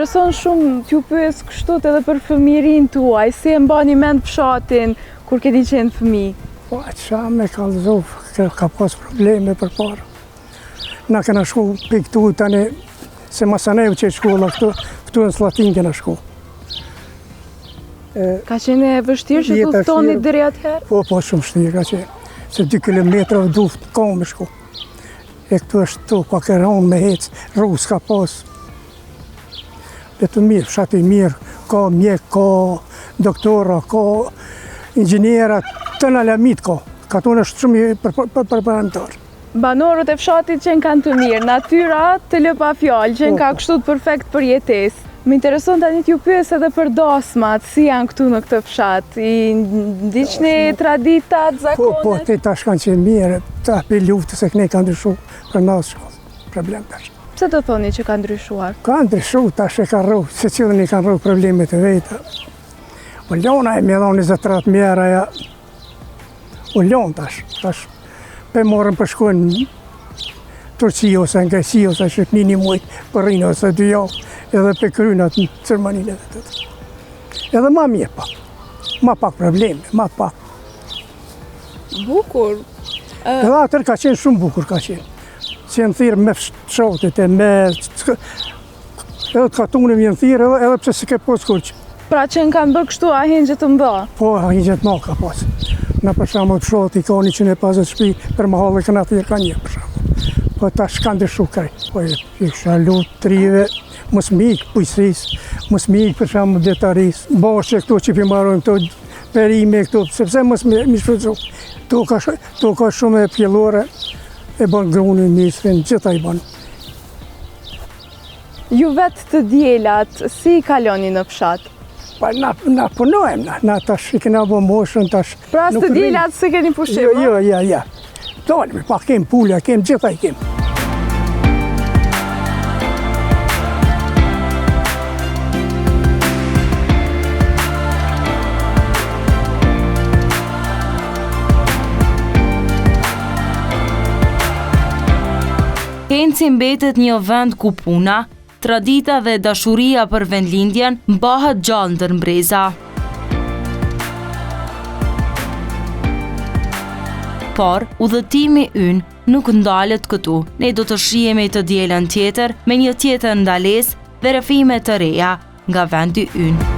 intereson shumë t'ju pyes kështu edhe për fëmijërinë tuaj, si e mbani mend fshatin kur keni qenë fëmijë? Po, qa me kallëzu, ka pas probleme për para. Na kena shku piktu tani, se masanev që shkolla këtu në Slatin kena shku. Ka qenë e vështirë që t'u ftoni deri atëherë? Po, shumë vështirë ka qenë. Se 2 kilometra duft kohë me shku. E këtu është tu, pa këronë me hecë, rrugë s'ka pas. Dhe të mirë, fshati mirë, ka mjek, ka doktora, ka inxhiniera, të në lamit ka. Ka tonë është shumë përparamtarë. Banorët e fshatit që kanë të mirë, natyra të lë pa fjalë, që ka kështu të perfekt për jetesë. Më intereson tani t'ju pyes edhe për dasmat, si janë këtu në këtë fshat? I ndiqni traditat, zakonet? Po, ti tash kanë qenë mirë, ta për luftë se këne kanë ndryshu për nasë shkollë, problem tash. Pse do thoni që ka ndryshuar? Ka ndryshu, tash e ka rru, se cilën i kanë rru problemet e veta. U ljona e mjedhon 20-30 mjera, ja. U ljon tash pe morën për shkojnë në Turqi ose në Greqi ose Shqipni një muajt për rinë ose 2 javë, edhe për krynat në ceremoninë edhe të të. Edhe ma mirë pak, ma pak probleme, ma pak. Bukur? Edhe atër ka qenë shumë bukur ka qenë. Qenë thirë me fshatit e me... Edhe të katunim jenë thirë edhe pëse se ke posë kurqë. Pra që në kanë bërë kështu ahingje të mba? Po, ahingje të ma ka pasë. Në përshamë të fshatit ka 150 shpi për mahallë këna thirë ka një përshamë. Po ta shkanë të shukaj. Po i kësha lutë trive, mos mikë pujësis, mos mikë për shamë detaris, bashkë këto që pimarojmë këto perime këto, sepse mos mi shfrytëzu. To ka shumë e pjellore, e banë grunin nisën, gjitha i banë. Ju vetë të djelat, si i kaloni në fshat? Pa na punojmë, na tash i kena bo moshën, tash... Pra së të djelat se keni pushim? Jo. Dalime, pa kem pulja, kem gjitha i kem. Kenci mbetet një vend ku puna, tradita dhe dashuria për vendlindjen mbahet gjallë ndër mbreza. Por, udhëtimi ynë nuk ndalet këtu. Ne do të shihemi të dielën tjetër me një tjetër ndalesë dhe rrëfime të reja nga vendi ynë.